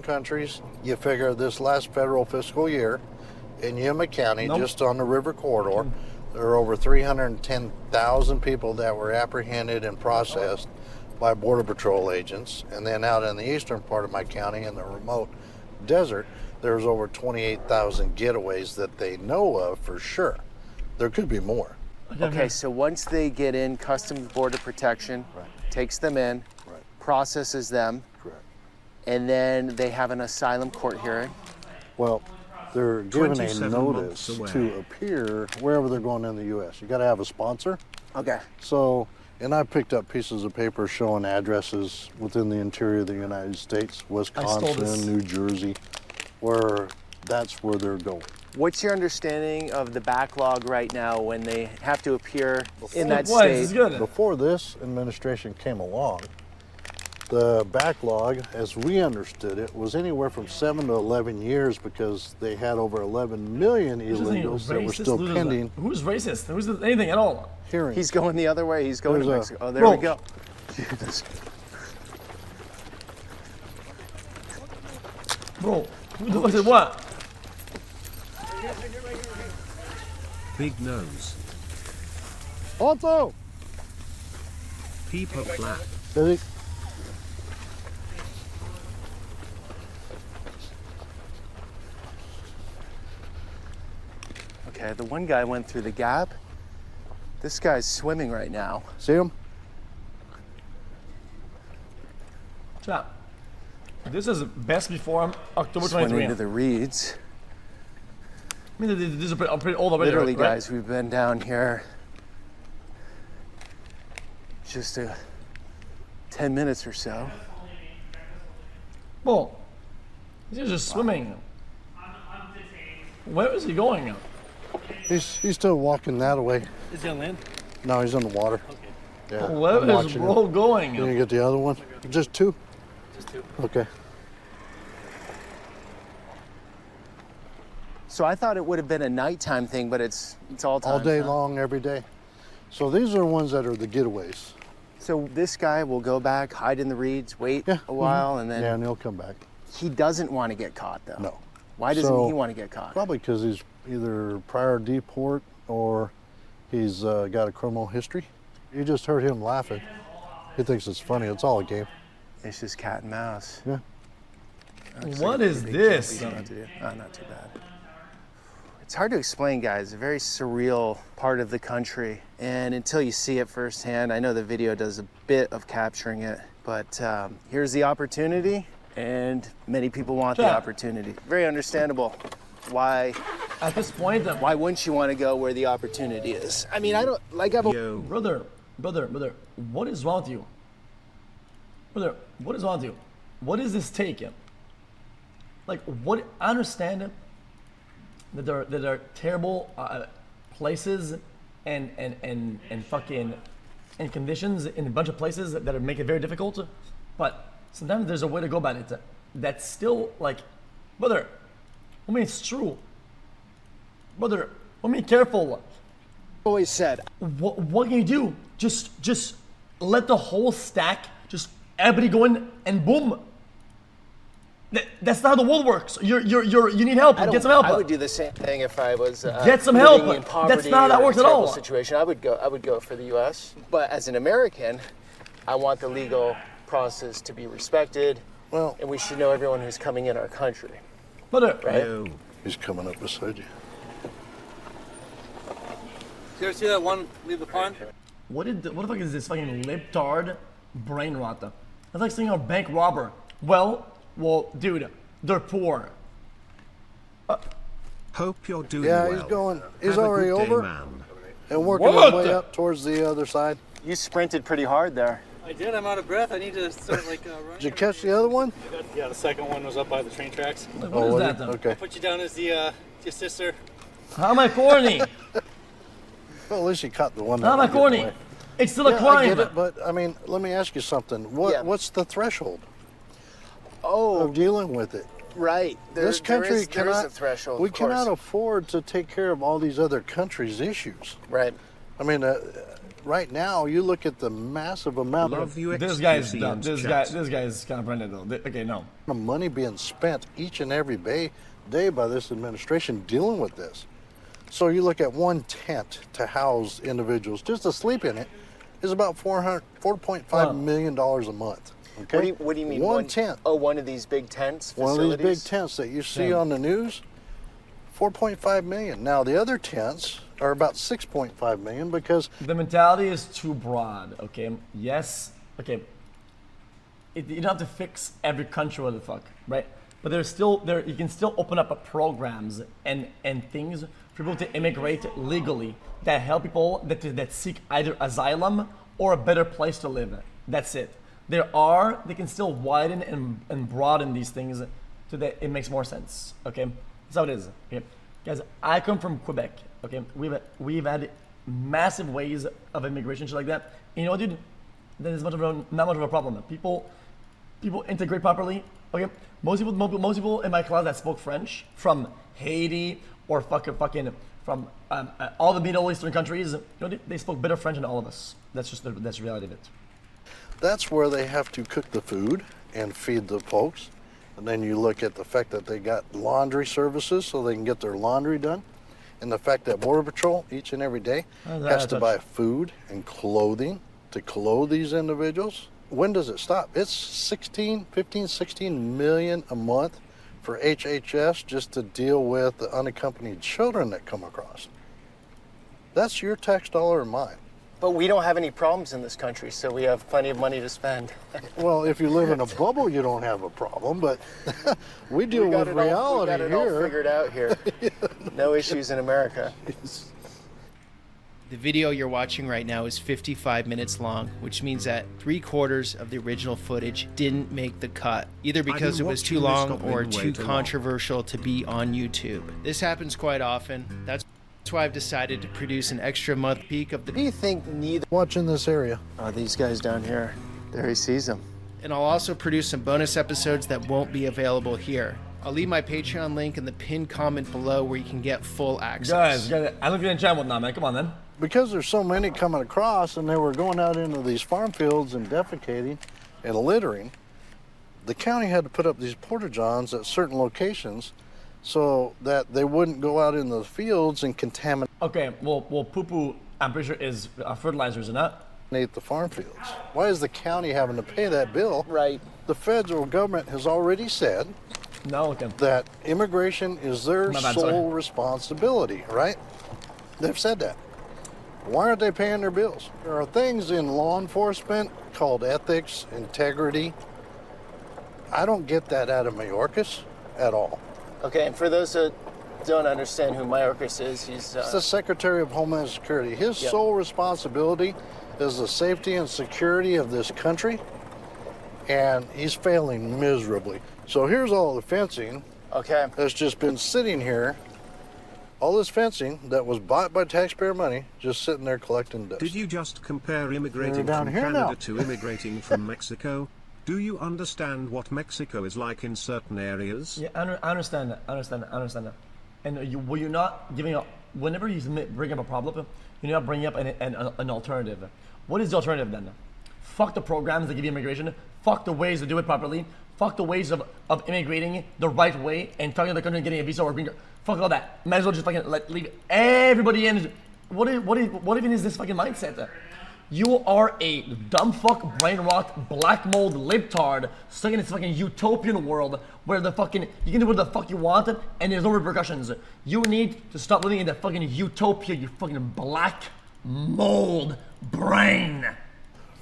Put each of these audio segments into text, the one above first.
countries. You figure this last federal fiscal year in Yuma County, just on the river corridor, there are over 310,000 people that were apprehended and processed by Border Patrol agents. And then out in the eastern part of my county, in the remote desert, there's over 28,000 getaways that they know of for sure. There could be more. Okay, so once they get in, Customs Border Protection takes them in, processes them, and then they have an asylum court hearing. Well, they're given a notice to appear wherever they're going in the U.S. You got to have a sponsor. Okay. So, and I picked up pieces of paper showing addresses within the interior of the United States, Wisconsin, New Jersey, where that's where they're going. What's your understanding of the backlog right now when they have to appear in that state? Before this administration came along, the backlog, as we understood it, was anywhere from 7 to 11 years because they had over 11 million illegals that were still pending. Who's racist? Who's anything at all? Hearings. He's going the other way. He's going to Mexico. Oh, there we go. Bro, who was it? What? Big nose. Alto! Peeper flat. Busy? Okay, the one guy went through the gap. This guy's swimming right now. See him? Chap, this is best before October 23. Swimming into the reeds. I mean, these are pretty old already. Literally, right? guys, we've been down here just 10 minutes or so. Well, he's just swimming. Where is he going? He's still walking that way. Is he on land? No, he's in the water. Okay. Yeah, Where is bro going? Can you get the other one? Just two? Just two. Okay. So I thought it would have been a nighttime thing, but it's all time. All day long, every day. So these are ones that are the getaways. So this guy will go back, hide in the reeds, wait a while, and then... Yeah, and he'll come back. He doesn't want to get caught, though. No. Why doesn't he want to get caught? Probably because he's either prior deport or he's got a criminal history. You just heard him laughing. He thinks it's funny. It's all a game. It's just cat and mouse. Yeah. What is this? Not too bad. It's hard to explain, guys. It's a very surreal part of the country. And until you see it firsthand, I know the video does a bit of capturing it, but here's the opportunity, and many people want the opportunity. Very understandable. Why? At this point, why wouldn't you want to go where the opportunity is? I mean, I don't, like I've... Brother, what is wrong with you? Brother, what is wrong with you? What is this taking? Like, what, I understand it. That there are terrible places and fucking and conditions in a bunch of places that make it very difficult, but sometimes there's a way to go about it that's still like, brother, I mean it's true. Brother, I mean careful. Always said. What can you do? Just let the whole stack, just everybody go in and boom. That's not how the world works. You need help. Get some help. I would do the same thing if I was get some help. In poverty. That's not how that works at all. Situation. I would go for the U.S. But as an American, I want the legal process to be respected. Well, and we should know everyone who's coming in our country. Brother, right? He's coming up beside you. You ever see that one leave the pond? What the fuck is this fucking libtard brain rot? That's like saying a bank robber. Well, dude, they're poor. Hope you're doing well. Yeah, he's going. He's Have already a good day, over man. and working his way up towards the other side. You sprinted pretty hard there. I did. I'm out of breath. I need to start like running. Did you catch the other one? Yeah, the second one was up by the train tracks. Like, what is that then? Okay. I put you down as the your sister. How am I corny? Well, at least you caught the one. How am I corny? It's still a crime. I get it, but I mean, let me ask you something. What's the threshold? Of dealing with it. Right. This country there is a threshold. We cannot afford to take care of all these other countries' issues. Right. I mean, right now, you look at the massive amount Love you, This guy is XQC dumb. and This chat. guy is kind of branded though. Okay, no. of money being spent each and every day by this administration dealing with this. So you look at one tent to house individuals, just to sleep in it, is about $4.5 million a month. Okay? What do you mean? One tent. Oh, one of these big tents One facilities? of these big tents that you see on the news, 4.5 million. Now the other tents are about 6.5 million because The mentality is too broad. Okay. Yes. Okay. You don't have to fix every country, what the fuck, right? But there's still there. You can still open up programs and things for people to immigrate legally that help people that seek either asylum or a better place to live. That's it. They can still widen and broaden these things so that it makes more sense. Okay, that's how it is. Okay, guys, I come from Quebec. Okay, we've had massive waves of immigration, shit like that. And you know what, dude? That is not much of a problem. People integrate properly. Okay, most people in my class that spoke French from Haiti or fucking from all the Middle Eastern countries, you know, they spoke better French than all of us. That's just that's the reality of it. that's where they have to cook the food and feed the folks. And then you look at the fact that they got laundry services so they can get their laundry done. And the fact that Border Patrol each and every day has to buy food and clothing to clothe these individuals. When does it stop? It's 16 million a month for HHS just to deal with the unaccompanied children that come across. That's your tax dollar and mine. But we don't have any problems in this country, so we have plenty of money to spend. Well, if you live in a bubble, you don't have a problem, but we deal We got with it all- reality we got it all here. figured out here. No issues in America. The video you're watching right now is 55 minutes long, which means that 3/4 of the original footage didn't make the cut, either because been it was too watching this long goblin or way too too long. controversial to be on YouTube. This happens quite often. That's why I've decided to produce an extra month peek of Do the, you think neither? Watching this area. Oh, these guys down here. There he sees them. and I'll also produce some bonus episodes that won't be available here. I'll leave my Patreon link in the pinned comment below where you can get full access. Guys, I look at the chat whatnot, man. Come on, then. Because there's so many coming across and they were going out into these farm fields and defecating and littering, the county had to put up these porta-johns at certain locations so that they wouldn't go out in the fields and contaminate Okay, well, poo-poo, I'm pretty sure is fertilizer, isn't it? the farm fields. Why is the county having to pay that bill? Right. The federal government has already said No, okay. that immigration is their My bad, sole sorry. responsibility, right? They've said that. Why aren't they paying their bills? There are things in law enforcement called ethics, integrity. I don't get that out of Mayorkas at all. Okay, and for those that don't understand who Mayorkas is, he's It's the Secretary of Homeland Security. His Yep. sole responsibility is the safety and security of this country, and he's failing miserably. So here's all the fencing okay. that's just been sitting here. All this fencing that was bought by taxpayer money just sitting there collecting dust. Did you just compare immigrating down from here Canada now. to immigrating from Mexico? Do you understand what Mexico is like in certain areas? Yeah, I understand that. I understand that. And you're not giving up. Whenever you bring up a problem, you're not bringing up an alternative. What is the alternative then? Fuck the programs that give you immigration. Fuck the ways to do it properly. Fuck the ways of immigrating the right way and talking to the country and getting a visa or green card. Fuck all that. Might as well just fucking leave everybody in. What even is this fucking mindset? You are a dumb fuck, brain rot, black mold libtard stuck in this fucking utopian world where the fucking you can do what the fuck you want and there's no repercussions. You need to stop living in that fucking utopia, you fucking black mold brain.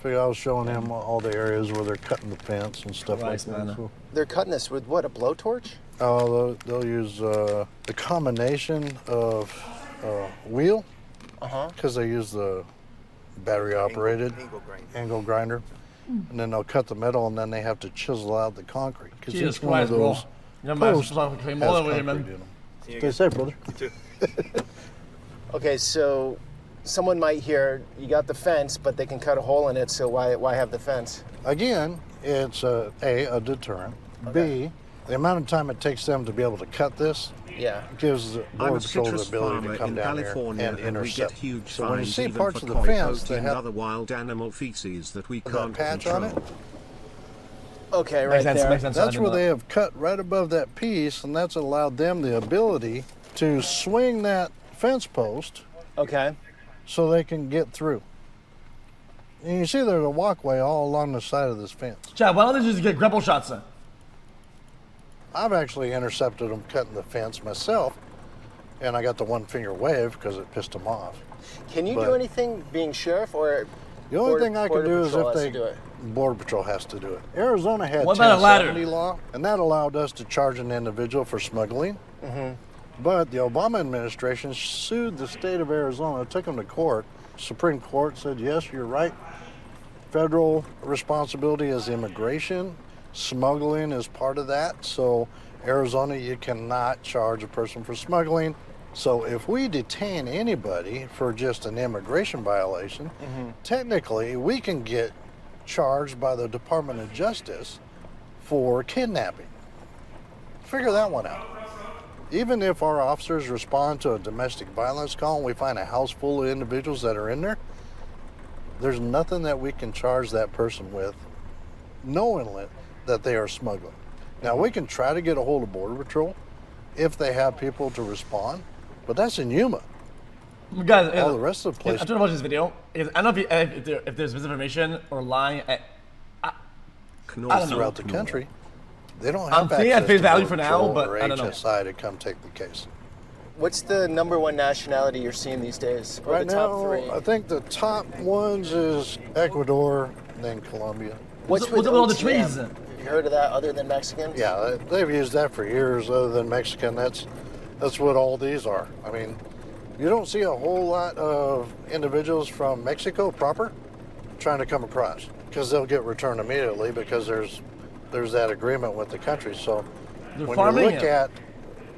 I was showing him all the areas where they're cutting the fence and stuff like Christ, that. man. So, They're cutting this with what, a blowtorch? they'll use the combination of wheel, because they use the battery operated angle grinder, and then they'll cut the metal and then they have to chisel out the concrete because Jesus each one of Christ, bro. those You're my posts fucking has more than concrete man. in them. Stay safe, brother. Okay, so someone might hear you got the fence, but they can cut a hole in it, so why have the fence? Again, it's a deterrent. B, The amount of time it takes them to be able to cut this Yeah. gives the I'm Border a Patrol the citrus ability farmer to come in down California here and and we get intercept. huge So when you fines see even parts for of the fence coyote that and have other wild animal feces that we that can't patch control. on it, Okay, right Makes sense. there. Makes sense. that's where they have cut right above that piece, and that's allowed them the ability to swing that fence post Okay. so they can get through. And you see there's a walkway all along the side of this fence. Chad, why don't they just get grapple shots then? I've actually intercepted them cutting the fence myself, and I got the one finger wave because it pissed them off. Can you But- do anything being sheriff or The only thing I can Border do is Patrol if has they to do it? Border Patrol has to do it. Arizona had What about a ladder? 1070 law, and that allowed us to charge an individual for smuggling. Mm-hmm. But the Obama administration sued the state of Arizona, took them to court. Supreme Court said, yes, you're right. Federal responsibility is immigration. Smuggling is part of that. So Arizona, you cannot charge a person for smuggling. So if we detain anybody for just an immigration violation, technically we can get charged by the Department of Justice for kidnapping. Figure that one out. Even if our officers respond to a domestic violence call and we find a house full of individuals that are in there, there's nothing that we can charge that person with knowing that they are smuggling. Now, we can try to get a hold of Border Patrol if they have people to respond, but that's in Yuma. Guys, All the rest of the place, I'm trying to watch this video. I don't know if there's misinformation or lying. I don't know. throughout the country, they don't I'm have thinking at access face to value Border for now, Patrol but or I don't know. HSI to come take the case. What's the number one nationality you're seeing these days? Or Right the top now, three? I think the top ones is Ecuador, then Colombia. What's What's with up with all the OTM? trees? Have you heard of that other than Mexicans? Yeah, they've used that for years. Other than Mexican, that's what all these are. I mean, you don't see a whole lot of individuals from Mexico proper trying to come across because they'll get returned immediately because there's that agreement with the country. So They're when you farming look it. at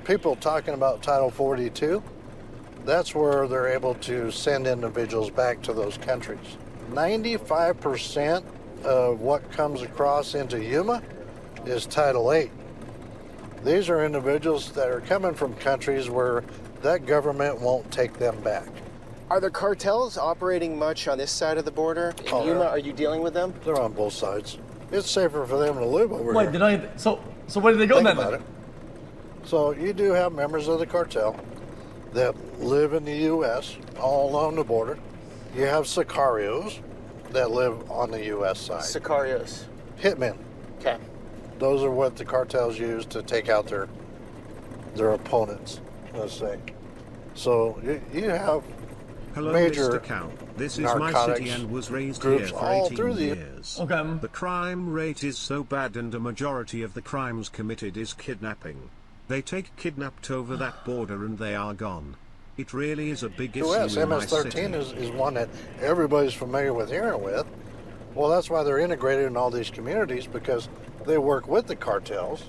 people talking about Title 42, that's where they're able to send individuals back to those countries. 95% of what comes across into Yuma is Title 8. These are individuals that are coming from countries where that government won't take them back. Are there cartels operating much on this side of the border? In Oh, Yuma, yeah. are you dealing with them? They're on both sides. It's safer for them to live over Wait, here. did I? So where did they go Think then? about it. So you do have members of the cartel that live in the U.S. all along the border. You have sicarios that live on the U.S. side. Sicarios. Hitmen. Okay. Those are what the cartels use to take out their opponents, let's say. So you have Hello, major Mr. Cow. This is my narcotics city and was raised groups here for all 18 through the years. Okay. The crime rate is so bad and a majority of the crimes committed is kidnapping. They take kidnapped over that border and they are gone. It really is a big issue US in my MS-13 city. is one that everybody's familiar with hearing with. Well, that's why they're integrated in all these communities because they work with the cartels,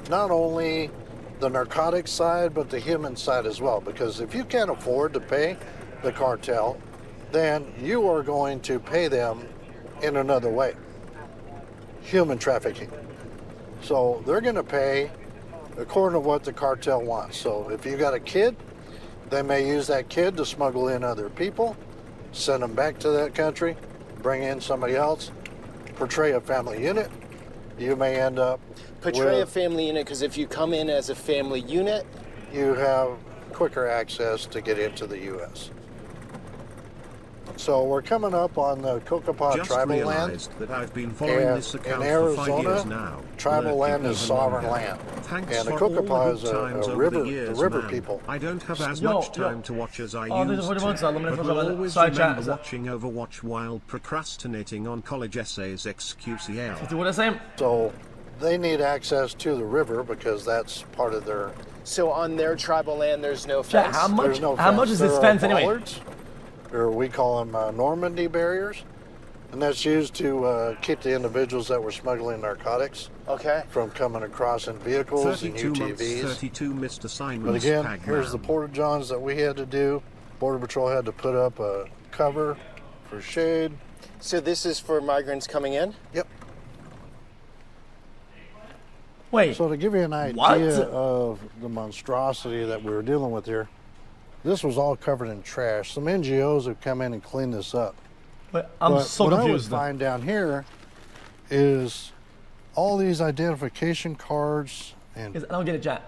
not only the narcotics side, but the human side as well. Because if you can't afford to pay the cartel, then you are going to pay them in another way. Human trafficking. So they're going to pay according to what the cartel wants. So if you got a kid, they may use that kid to smuggle in other people, send them back to that country, bring in somebody else, portray a family unit. You may end up Portray a with, family unit, because if you come in as a family unit, you have quicker access to get into the U.S. So we're coming up on the Kokopah Just tribal land. realized that I've been following And this in account for 5 years Arizona, now. tribal lurking land is even sovereign longer. land. Thanks And the for all the Kokopah good is a times over river- the the years, river man. people. I don't have as Yo, much yo. time to watch as I Oh, there's used what to, about that? Let me but talk will about that. always Sorry, remember chat. watching Overwatch while procrastinating on college essays xQcl. Do what I say? So they need access to the river because that's part of their. so on their tribal land, there's no Chat, fence. how much? There's no How much fence. is this There are fence anyway? bollards, or we call them Normandy barriers, and that's used to keep the individuals that were smuggling narcotics Okay. from coming across in vehicles and 32 months, UTVs. 32 Mr. Simons. But again, Tag here's the man. porta johns that we had to do. Border Patrol had to put up a cover for shade. So this is for migrants coming in? Yep. Wait. So to give you an idea What? of the monstrosity that we were dealing with here, this was all covered in trash. Some NGOs have come in and cleaned this up. But I'm But so what confused. I would find down here is all these identification cards and I don't get it, chat.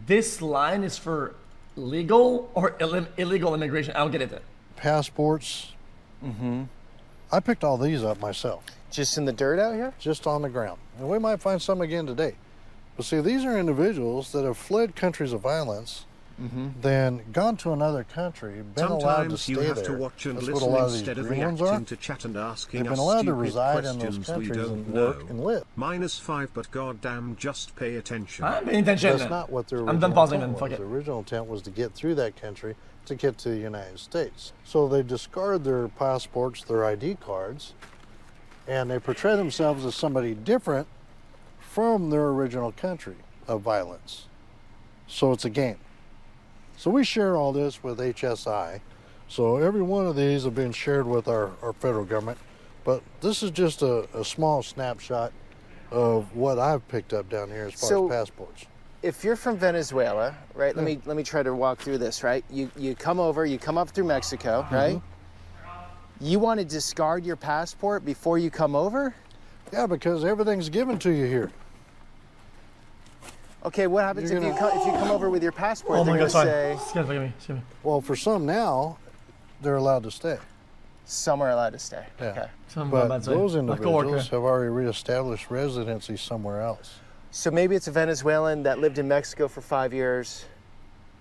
This line is for legal or illegal immigration. I don't get it. passports. I picked all these up myself, Just in the dirt out here? just on the ground. And we might find some again today. But see, these are individuals that have fled countries of violence, then gone to another country, been allowed to Sometimes stay you have there. to watch and That's what a listen lot of these instead of green ones are. reacting to chat and asking They've been us allowed to stupid reside in those questions we countries don't and know. work and live. -5, but goddamn, just pay attention. I'm paying attention. That's not what their I'm original done pausing intent then. Fuck was. it. The original intent was to get through that country to get to the United States. So they discard their passports, their ID cards, and they portray themselves as somebody different from their original country of violence. So it's a game. So we share all this with HSI. So every one of these have been shared with our federal government. But this is just a small snapshot of what I've picked up down here as far So- as passports. If you're from Venezuela, right? Let me try to walk through this, right? You come over, you come up through Mexico, right? You want to discard your passport before you come over? Yeah, because everything's given to you here. Okay, what happens You're if you come over with your passport? Oh They're my gonna god, sorry. say Excuse me, excuse me. Well, for some now, they're allowed to stay. some are allowed to stay. Yeah. Okay. Some But bad say. those My individuals coworker. have already reestablished residency somewhere else, So maybe it's a Venezuelan that lived in Mexico for 5 years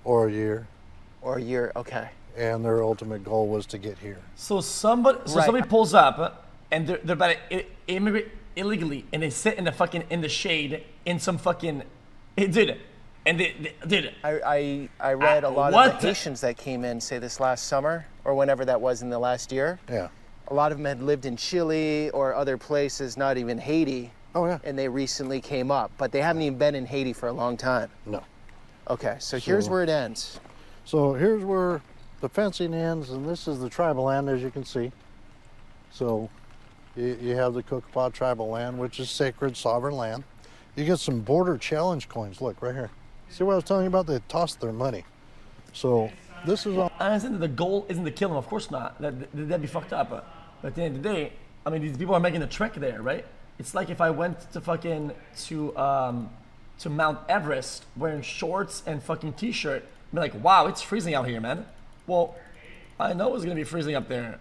or a year, or a year. Okay. and their ultimate goal was to get here. So somebody pulls up and they're about to immigrate illegally and they sit in the shade in some fucking dude. And they did it. I read a lot what? of the Haitians that came in, say this last summer or whenever that was in the last year. Yeah. A lot of them had lived in Chile or other places, not even Haiti, Oh, yeah. and they recently came up, but they haven't even been in Haiti for a long time. No. Okay, so here's where it ends. So here's where the fencing ends, and this is the tribal land, as you can see. So you have the Kokopah tribal land, which is sacred, sovereign land. You get some border challenge coins. Look, right here. See what I was telling you about? They tossed their money. So this is all. I understand that the goal isn't to kill them, of course not. That'd be fucked up. But at the end of the day, I mean, these people are making a trek there, right? It's like if I went to fucking to Mount Everest wearing shorts and fucking t-shirt, be like, wow, it's freezing out here, man. Well, I know it's gonna be freezing up there.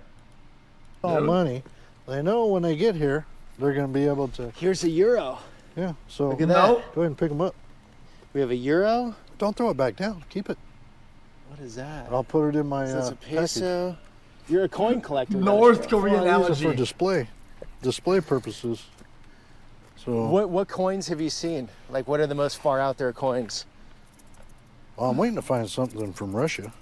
all money. They know when they get here, they're going to be able to. Here's a euro. Yeah. So Look at go that. No. ahead and pick them up. We have a euro. Don't throw it back down. Keep it. What is that? I'll put it in my That's a package. peso. You're a coin collector. North Maestro. Korean Well, I use it for analogy. display purposes. So What coins have you seen? Like, what are the most far out there coins? well, I'm waiting to find something from Russia.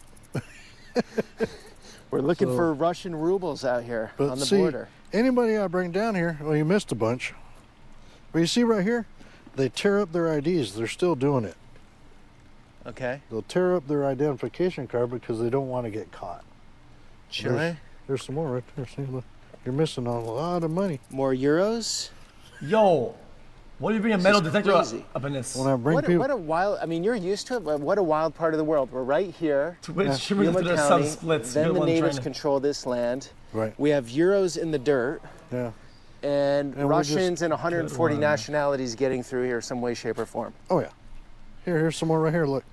We're looking So- for Russian rubles out here But on the see, border. anybody I bring down here, well, you missed a bunch. But you see right here, they tear up their IDs. They're still doing it. Okay. They'll tear up their identification card because they don't want to get caught. Chile. There's some more right there. See, look, you're missing a lot of money. More euros. Yo, what do you bring a metal is detector crazy. up in this? When I bring people, What a wild. I mean, you're used to it, but what a wild part of the world. We're right here. Twitch, Yuma their sun County. splits. Then Good the one, natives China. control this land. right? We have euros in the dirt, Yeah. and And we're just- Russians and 140 Good one. nationalities getting through here some way, shape, or form. Oh yeah. Here's some more right here. Look.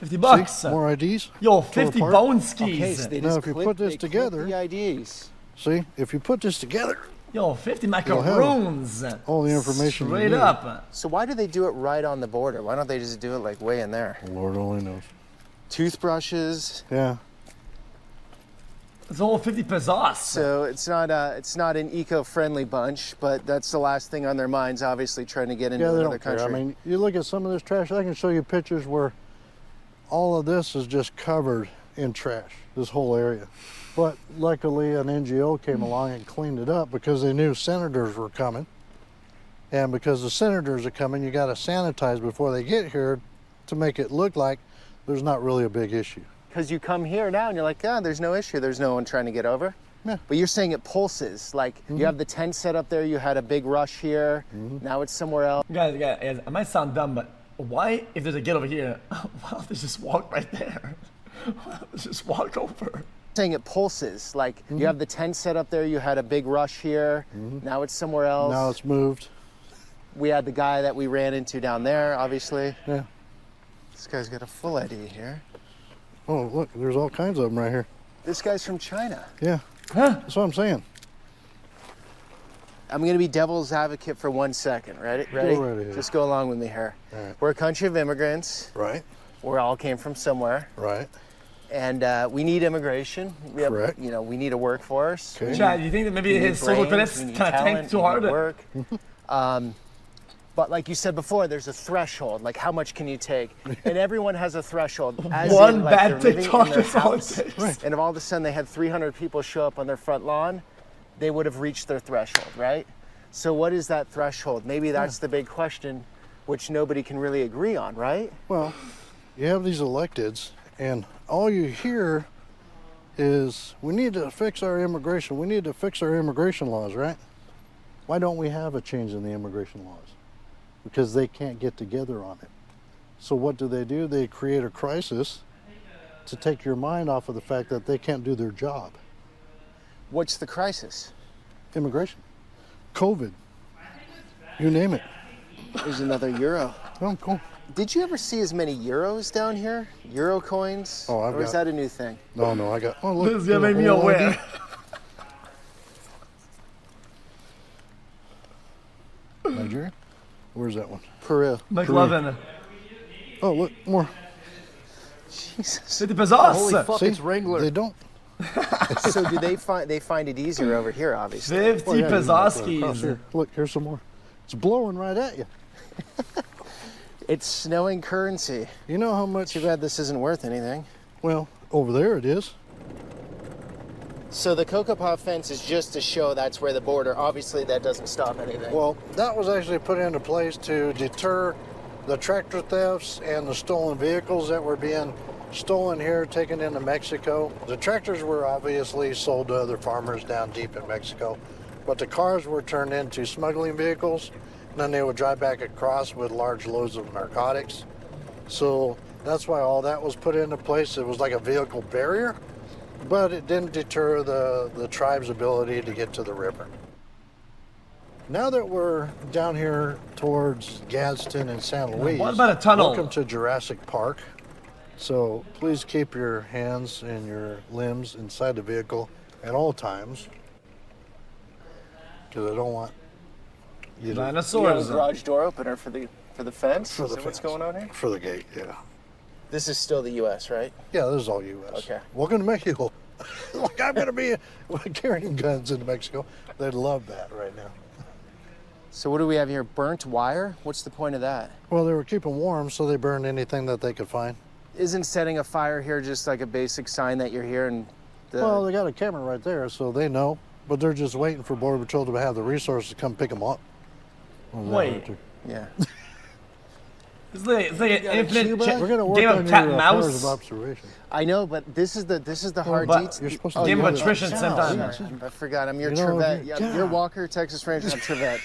$50. See? More IDs. Yo, 50 apart. bone Okay, skis. so they Now, just if you clip- put this they clip together- the IDs. See, if you put this together, Yo, 50 have macaroons. all the information you Straight need. up. So why do they do it right on the border? Why don't they just do it like way in there? Lord only knows. Toothbrushes. Yeah. It's all 50 pesos. So it's not an eco-friendly bunch, but that's the last thing on their minds. Obviously, trying to get into Yeah, they another don't care. country. I mean, you look at some of this trash. I can show you pictures where all of this is just covered in trash. This whole area. But luckily, an NGO came along and cleaned it up because they knew senators were coming. And because the senators are coming, you got to sanitize before they get here to make it look like there's not really a big issue. Because you come here now and you're like, there's no issue. There's no one trying to get over. Yeah. But you're saying it pulses. Like you have the tent set up there, you had a big rush here, now it's somewhere else. Guys, I might sound dumb, but why, if there's a gate over here, why don't they just walk right there? Why don't they just walk over? Saying it pulses. Like you have the tent set up there, you had a big rush here, now it's somewhere else. Now it's moved. We had the guy that we ran into down there, obviously. Yeah. This guy's got a full ID here. Oh, look, there's all kinds of them right here. This guy's from China. Yeah. That's what I'm saying. I'm gonna be devil's advocate for 1 second. Ready? right ahead. Just go along with me here. All right. We're a country of immigrants. Right. We all came from somewhere. Right. And we need immigration. We have, Correct. you know, we need a workforce. Okay. Chad, you think that maybe We need his social brains, credits we need kind of tanked talent, too we hard? need work. But like you said before, there's a threshold. Like how much can you take? And everyone has a threshold. As One in, like, bad they're living in TikTok their is all it house, takes. and if all of a sudden they had 300 people show up on their front lawn, they would have reached their threshold, right? So what is that threshold? Maybe that's the big question, which nobody can really agree on, right? Well, you have these electeds, and all you hear is, we need to fix our immigration. We need to fix our immigration laws, right? Why don't we have a change in the immigration laws? Because they can't get together on it. So what do? They create a crisis to take your mind off of the fact that they can't do their job. What's the crisis? Immigration, COVID, you name it. There's another euro. Oh, cool. Did you ever see as many euros down here? Euro coins? Oh, I've or is got- that a new thing? No, I got. Oh, look. This is gonna there's a make me whole aware. ID. Nigeria? Where's that one? Peru. McLovin. Oh, look, more. Jesus. 50 pesos. Holy fuck, See, it's Wrangler. they don't. So do they find it easier over here, obviously? 50 Oh, yeah, there's one across pezoskis. here. Look, here's some more. It's blowing right at you. It's snowing currency. You know how much? Too bad this isn't worth anything. Well, over there it is. So the Cocoa Pop fence is just to show that's where the border. Obviously, that doesn't stop anything. Well, that was actually put into place to deter the tractor thefts and the stolen vehicles that were being stolen here, taken into Mexico. The tractors were obviously sold to other farmers down deep in Mexico, but the cars were turned into smuggling vehicles, and then they would drive back across with large loads of narcotics. So that's why all that was put into place. It was like a vehicle barrier, but it didn't deter the tribe's ability to get to the river. Now that we're down here towards Gadsden and San Luis, What about a tunnel? welcome to Jurassic Park. So please keep your hands and your limbs inside the vehicle at all times, because I don't want you to, You have a Dinosaurs. garage door opener for the fence? For the Is that what's fence. going on here? for the gate. Yeah, This is still the U.S., right? yeah, this is all U.S. Okay. Welcome to Mexico. Like I'm gonna be carrying guns into Mexico. They'd love that right now. So what do we have here? Burnt wire? What's the point of that? Well, they were keeping warm, so they burned anything that they could find. Isn't setting a fire here just like a basic sign that you're here and the... Well, they got a camera right there, so they know. But they're just waiting for Border Patrol to have the resources to come pick them up. Wait. Yeah. It's like an infinite Cuba? cha- We're gonna work game on of cat your and powers mouse. of observation. I know, but this is the hard but details. You're supposed to Game do of that. attrition sometimes. Sorry, I forgot. I'm your You know, Trevette. yeah. Yeah, you're Walker, Texas Ranger. I'm Trevette.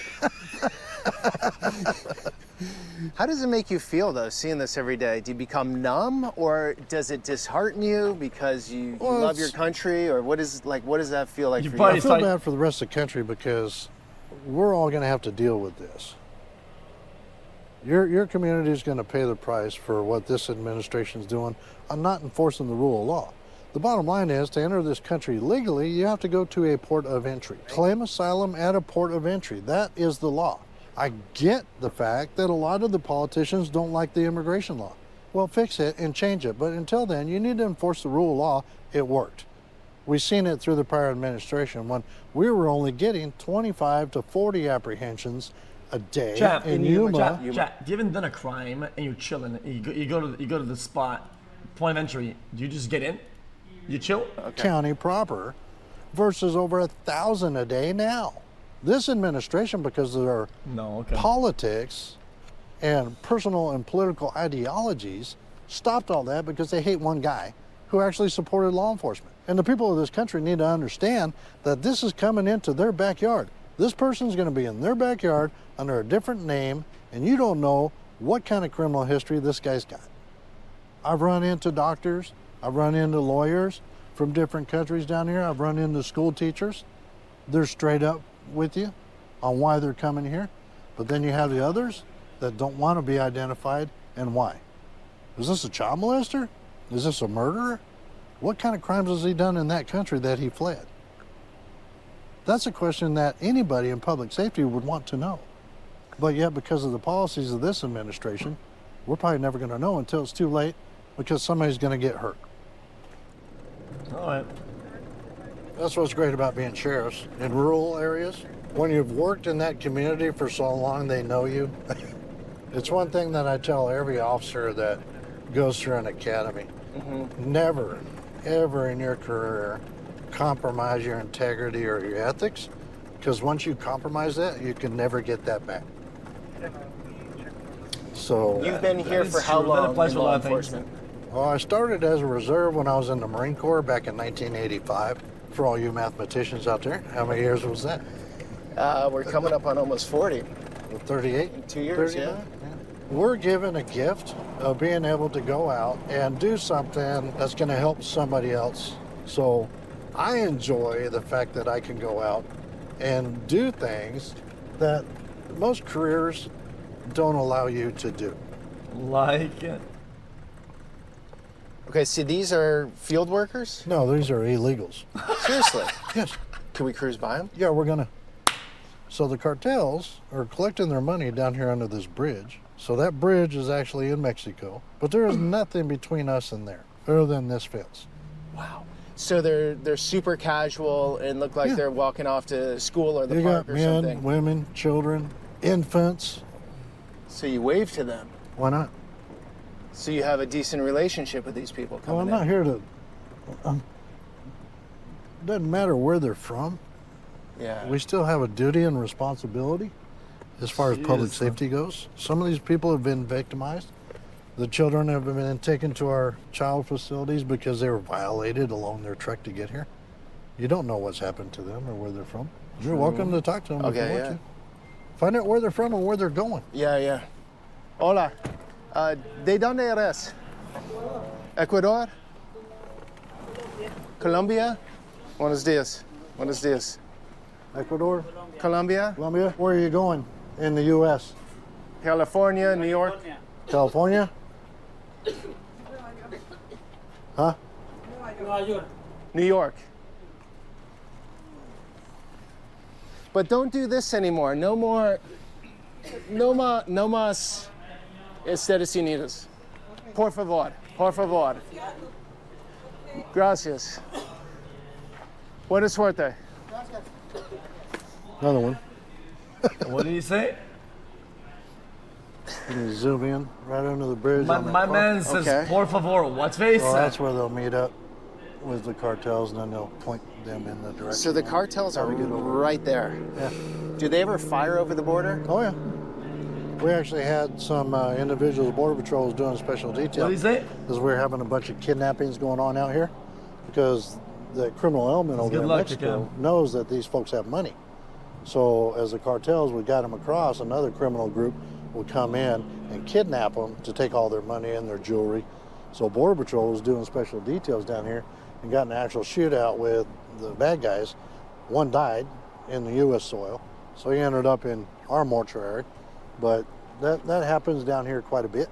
How does it make you feel though, seeing this every day? Do you become numb, or does it dishearten you because you Well, love your it's- country, or what does that feel like You for probably I you? feel like- bad for the rest of the country because we're all going to have to deal with this. Your community is going to pay the price for what this administration is doing on not enforcing the rule of law. The bottom line is, to enter this country legally, you have to go to a port of entry. Claim asylum at a port of entry. That is the law. I get the fact that a lot of the politicians don't like the immigration law. Well, fix it and change it. But until then, you need to enforce the rule of law. It worked. We've seen it through the prior administration when we were only getting 25 to 40 apprehensions a day Chap, in Yuma. Chat, you haven't done a crime and you're chilling. You go to the spot, point of entry. Do you just get in? You chill? County proper versus over 1,000 a day now. This administration, because of their No, okay. politics and personal and political ideologies, stopped all that because they hate one guy who actually supported law enforcement. And the people of this country need to understand that this is coming into their backyard. This person's going to be in their backyard under a different name, and you don't know what kind of criminal history this guy's got. I've run into doctors, I've run into lawyers from different countries down here, I've run into school teachers. They're straight up with you on why they're coming here. But then you have the others that don't want to be identified, and why. Is this a child molester? Is this a murderer? What kind of crimes has he done in that country that he fled? That's a question that anybody in public safety would want to know. But yet, because of the policies of this administration, we're probably never going to know until it's too late, because somebody's going to get hurt. All right. That's what's great about being sheriffs in rural areas. When you've worked in that community for so long, they know you. It's one thing that I tell every officer that goes through an academy. Never, ever in your career compromise your integrity or your ethics, because once you compromise that, you can never get that back. So You've been here That for is how true. That long applies in to a law lot of things. enforcement? well, I started as a reserve when I was in the Marine Corps back in 1985. For all you mathematicians out there, how many years was that? We're coming up on almost 40. 38? In 2 years, 39? We're given a gift of being able to go out and do something that's going to help somebody else. So I enjoy the fact that I can go out and do things that most careers don't allow you to do. Like it. Okay, so these are field workers? No, these are illegals. Seriously? Yes. Can we cruise by them? Yeah, we're going to. So the cartels are collecting their money down here under this bridge. So that bridge is actually in Mexico, but there is nothing between us and there other than this fence. Wow. So they're super casual and look like Yeah. they're walking off to school or the You park got or men, something. women, children, infants. So you wave to them. Why not? So you have a decent relationship with these people Well, coming I'm not in. here to. Doesn't matter where they're from. Yeah. We still have a duty and responsibility as far as public Jeez. safety goes. Some of these people have been victimized. The children have been taken to our child facilities because they were violated along their trek to get here. You don't know what's happened to them or where they're from. You're welcome to talk to them if Okay, you want yeah. to. Find out where they're from and where they're going. Yeah, yeah. Hola. ¿De dónde eres? Ecuador? Colombia? Buenos días. Buenos días. Ecuador, Colombia? Colombia. Where are you going in the U.S.? California, New York? California? Huh? New York. But don't do this anymore. No more. No más Estados Unidos. Por favor. Por favor. Gracias. Buena suerte. Another one. What did he say? You can zoom in right under the bridge. My, on that my car. man says, Okay. por favor. What's face? Well, that's where they'll meet up with the cartels, and then they'll point them in the direction. So the cartels are How we get over. right there. Yeah. Do they ever fire over the border? Oh yeah. We actually had some individuals, border patrols, doing special detail. What did he say? Because we're having a bunch of kidnappings going on out here, because the criminal element over Good there in luck, Mexico Jacob. knows that these folks have money. So as the cartels would guide them across, another criminal group would come in and kidnap them to take all their money and their jewelry. So Border Patrol was doing special details down here and got in an actual shootout with the bad guys. One died in the U.S. soil, so he ended up in our mortuary. But that happens down here quite a bit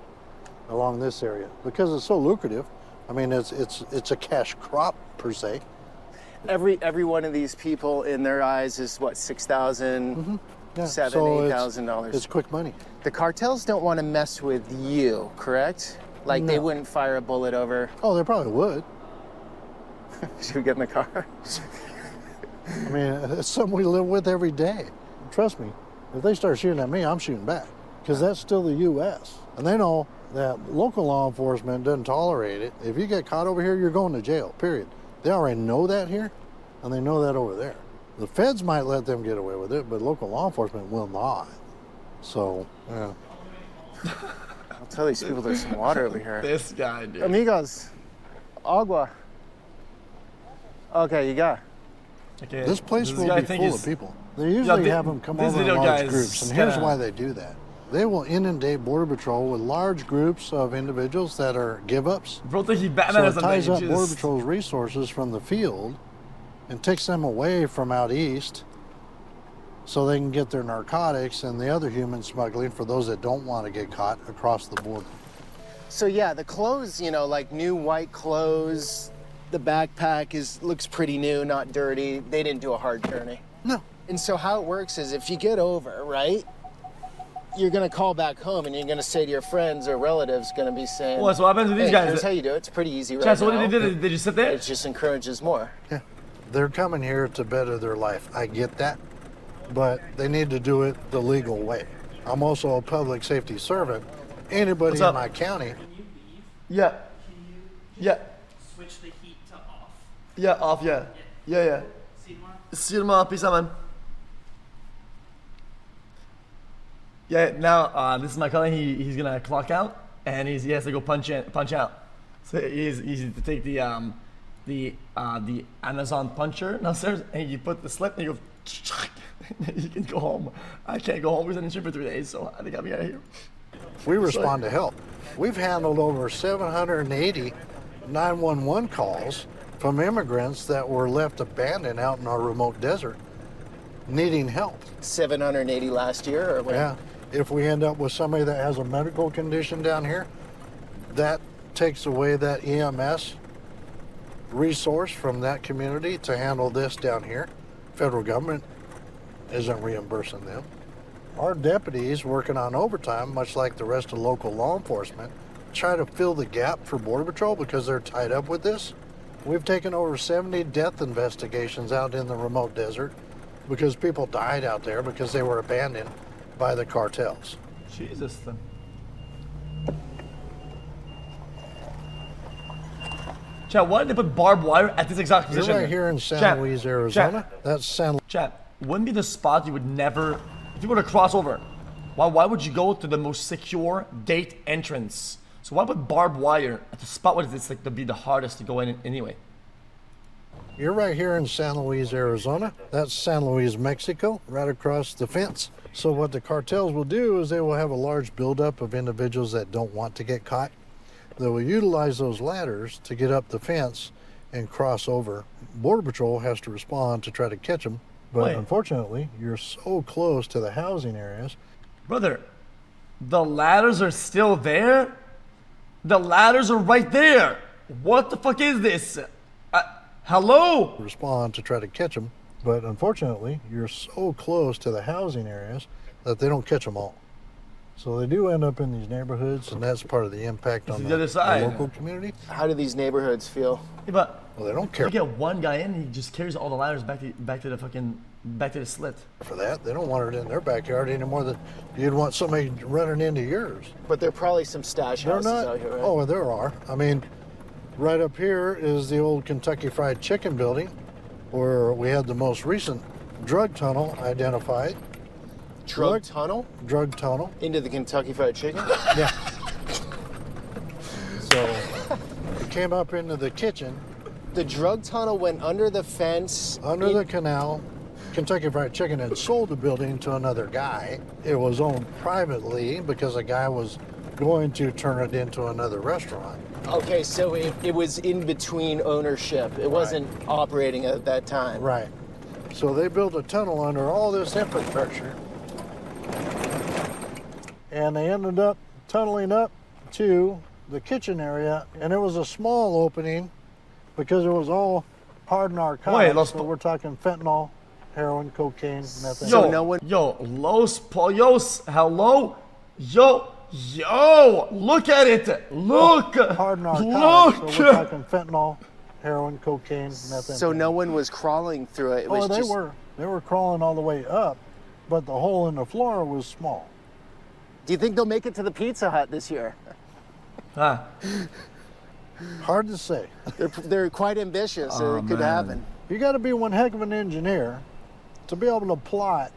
along this area because it's so lucrative. I mean, it's a cash crop per se. Every one of these people in their eyes is what, $6,000, Yeah, $7,000, so $8,000. It's quick money. The cartels don't want to mess with you, correct? Like they No. wouldn't fire a bullet over. Oh, they probably would. Should we get in the car? I mean, it's something we live with every day. Trust me, if they start shooting at me, I'm shooting back because that's still the U.S. And they know that local law enforcement doesn't tolerate it. If you get caught over here, you're going to jail, period. They already know that here, and they know that over there. The feds might let them get away with it, but local law enforcement will not. So, yeah. I'll tell these people there's some water over here. This guy, dude. Amigos, agua. Okay, you got. Okay. This place will guy be think full he's- of people. They usually Yeah, have them come this over in video guy large is groups, and here's kinda- why they do that. They will inundate Border Patrol with large groups of individuals that are give-ups. Bro, think he Batman So or it something. ties He up Border just- Patrol's resources from the field and takes them away from out east so they can get their narcotics and the other human smuggling for those that don't want to get caught across the border. So yeah, the clothes, you know, like new white clothes. The backpack looks pretty new, not dirty. They didn't do a hard journey. No. And so how it works is if you get over, right, you're gonna call back home and you're gonna say to your friends or relatives, gonna be saying, Well, so what happens to these hey, guys? here's how you do it. It's pretty easy right Chad, so now. what did they do? They just sit there? It just encourages more. Yeah. They're coming here to better their life. I get that. But they need to do it the legal way. I'm also a public safety servant. Anybody What's in up? my county, Yeah. Yeah. Switch the heat to off. Yeah, off, yeah. Yeah. See more? See you tomorrow. Peace out, man. Yeah, now this is my cousin. He's gonna clock out, and he has to go punch out. So he's to take the Amazon puncher downstairs, and you put the slip, and you go. You can go home. I can't go home because I'm in for 3 days, so I think I'll be out of here. we respond to help. We've handled over 780 911 calls from immigrants that were left abandoned out in our remote desert needing help. 780 last year, or what? Yeah. If we end up with somebody that has a medical condition down here, that takes away that EMS resource from that community to handle this down here. Federal government isn't reimbursing them. Our deputies working on overtime, much like the rest of local law enforcement, try to fill the gap for Border Patrol because they're tied up with this. We've taken over 70 death investigations out in the remote desert because people died out there because they were abandoned by the cartels. Jesus. Chad, why did they put barbed wire at this exact You're position? right here in San Chad, Luis, Arizona. Chad, That's San Chad, wouldn't be the spot you would never, if you were to cross over, why would you go to the most secure gate entrance? So why put barbed wire at the spot where it's like to be the hardest to go in anyway? You're right here in San Luis, Arizona. That's San Luis, Mexico, right across the fence. So what the cartels will do is they will have a large buildup of individuals that don't want to get caught. They will utilize those ladders to get up the fence and cross over. Border Patrol has to respond to try to catch them. But Wait. unfortunately, you're so close to the housing areas. Brother, the ladders are still there? The ladders are right there. What the fuck is this? Hello? Respond to try to catch them. But unfortunately, you're so close to the housing areas that they don't catch them all. So they do end up in these neighborhoods, and that's part of the impact on the other side. local community. How do these neighborhoods feel? Yeah, but Well, they don't care you get one guy in, he just carries all the ladders back to the slit. for that. They don't want it in their backyard any more than you'd want somebody running into yours. But there are probably some stash They're houses not. out here, right? Oh, there are. I mean, right up here is the old Kentucky Fried Chicken building, where we had the most recent drug tunnel identified. Drug tunnel Drug tunnel. into the Kentucky Fried Chicken? Yeah. So it came up into the kitchen, The drug tunnel went under the fence. under the canal. Kentucky Fried Chicken had sold the building to another guy. It was owned privately because a guy was going to turn it into another restaurant. Okay, so it was in between ownership. It wasn't operating at that time. Right. So they built a tunnel under all this infrastructure. And they ended up tunneling up to the kitchen area. And it was a small opening because it was all hard narcotics. Los So we're talking fentanyl, heroin, cocaine, methadone. So no one- Los Pollos, hello? Yo, look at it. Look. Hard narcotics. Look. So we're talking fentanyl, heroin, cocaine, methadone. So no one was crawling through it. It was Oh, they just, were. They were crawling all the way up, but the hole in the floor was small. Do you think they'll make it to the Pizza Hut this year? Ah, Hard to say. They're quite ambitious. So it could man. happen. You got to be one heck of an engineer to be able to plot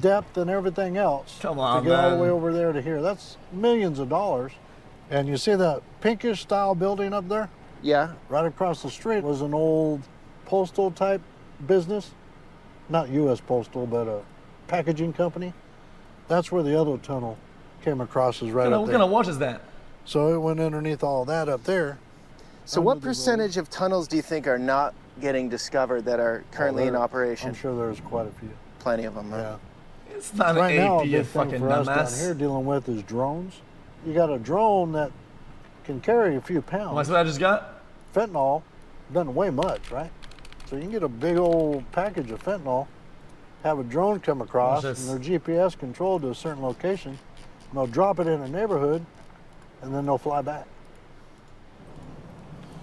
depth and everything else Come on, to get all the man. way over there to here. That's millions of dollars. And you see that pinkish style building up there? Yeah. Right across the street was an old postal type business. Not U.S. Postal, but a packaging company. That's where the other tunnel came across, is right up What there. kind of watch is that? So it went underneath all that up there. So what percentage of tunnels do you think are not getting discovered that are currently in operation? I'm sure there's quite a few. Plenty of them, huh? Yeah. It's not Right an now, a AP, you big thing fucking for us down dumbass. here dealing with is drones. You got a drone that can carry a few pounds. What's what I just got? Fentanyl doesn't weigh much, right? So you can get a big old package of fentanyl, have a drone come across, and Watch this. they're GPS controlled to a certain location, and they'll drop it in a neighborhood, and then they'll fly back.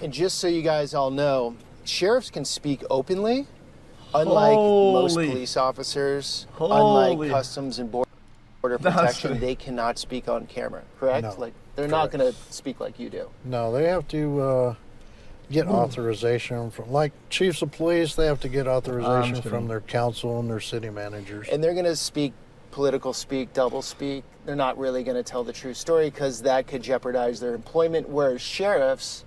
And just so you guys all know, sheriffs can speak openly, unlike most Holy. police officers, Holy. unlike Customs and Border That's Protection, right. they cannot speak on camera, correct? No. Like, they're not going to speak like you do. No, they have to get authorization from, like chiefs of police, they have to get authorization kidding. from their council and their city managers. And they're going to speak political speak, double speak. They're not really going to tell the true story because that could jeopardize their employment, whereas sheriffs,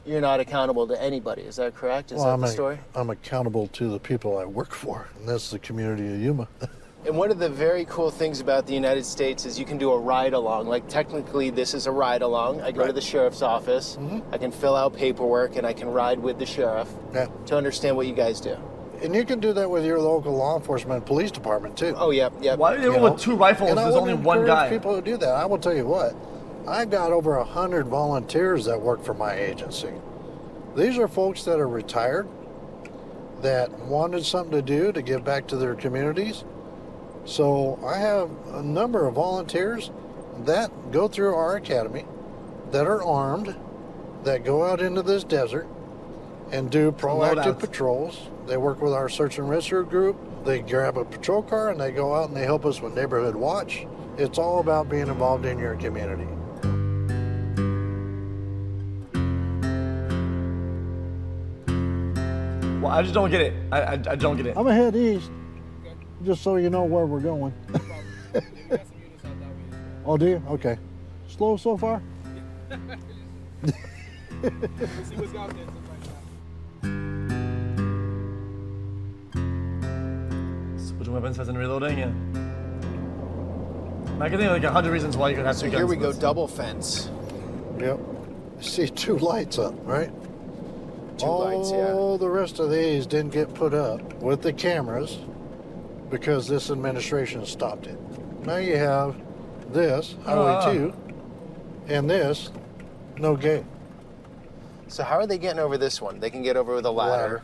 you're not accountable to anybody. Is that correct? Is that the story? I'm accountable to the people I work for, and that's the community of Yuma. And one of the very cool things about the United States is you can do a ride along. Like technically this is a ride along. I go to the sheriff's office, I can fill out paperwork, and I can ride with the sheriff Yeah. to understand what you guys do. And you can do that with your local law enforcement police department too. Oh, yep, yep. Why do they You roll know? with 2 rifles? And I There's would only one encourage guy. people to do that. I will tell you what, I got over 100 volunteers that work for my agency. These are folks that are retired, that wanted something to do to give back to their communities. So I have a number of volunteers that go through our academy, that are armed, that go out into this desert and do proactive Loadouts. patrols. They work with our search and rescue group. They grab a patrol car and they go out and they help us with neighborhood watch. It's all about being involved in your community. Well, I just don't get it. I don't get it. I'm gonna head east, just so you know where we're going. Oh, do you? Okay. Slow so far? Switching weapons hasn't reloading yet. I can think of like 100 reasons why you could have So two here guns we in go, this. double fence. Yep. See 2 lights up, right? Two lights, yeah. All the rest of these didn't get put up with the cameras because this administration stopped it. Now you have this, Highway 2, and this, no gate. So how are they getting over this one? They can get over with a ladder.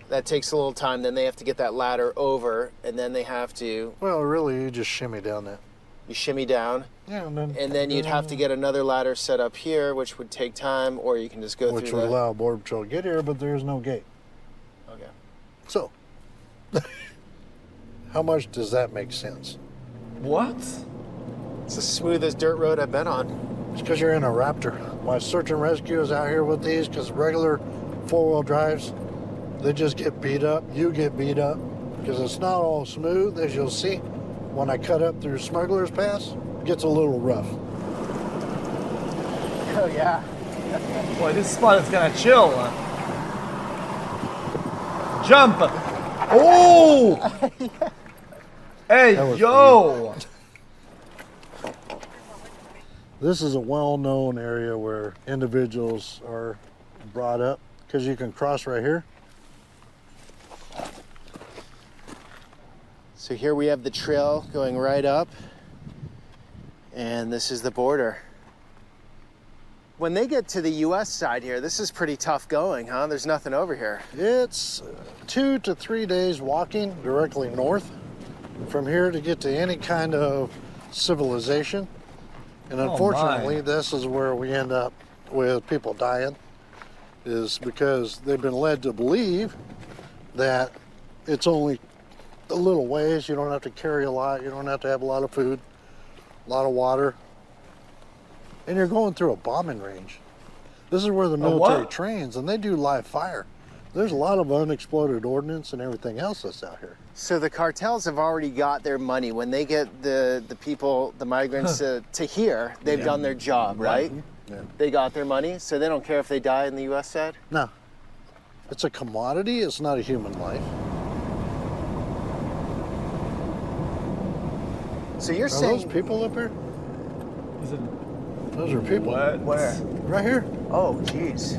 That takes a little time. Then they have to get that ladder over, and then they have to, Well, really, you just shimmy down that. you shimmy down, Yeah, and then you'd have to get another ladder set up here, which would take time, or you can just go which through would the... allow Border Patrol to get here, but there's no gate. Okay. So, how much does that make sense? What? It's the smoothest dirt road I've been on. It's because you're in a Raptor. My search and rescue is out here with these because regular 4-wheel drives, they just get beat up. You get beat up because it's not all smooth, as you'll see. When I cut up through Smuggler's Pass, it gets a little rough. Oh, yeah. Boy, this spot is gonna chill. Jump! Oh! Hey, That was yo! This is a well-known area where individuals are brought up because you can cross right here. So here we have the trail going right up, and this is the border. When they get to the US side here, this is pretty tough going, huh? There's nothing over here. It's 2 to 3 days walking directly north from here to get to any kind of civilization. And unfortunately, this is where we end up with people dying, is because they've been led to believe that it's only a little ways. You don't have to carry a lot. You don't have to have a lot of food, a lot of water. And you're going through a bombing range. This is where the military trains, and they do live fire. There's a lot of unexploded ordnance and everything else that's out here. So the cartels have already got their money. When they get the people, the migrants to here, they've done their job, right? Yeah. They got their money, so they don't care if they die in the U.S. side? No. It's a commodity, it's not a human life. So you're Are saying... those people up here? Is it Those are people. what? Where? Right here. Oh, jeez.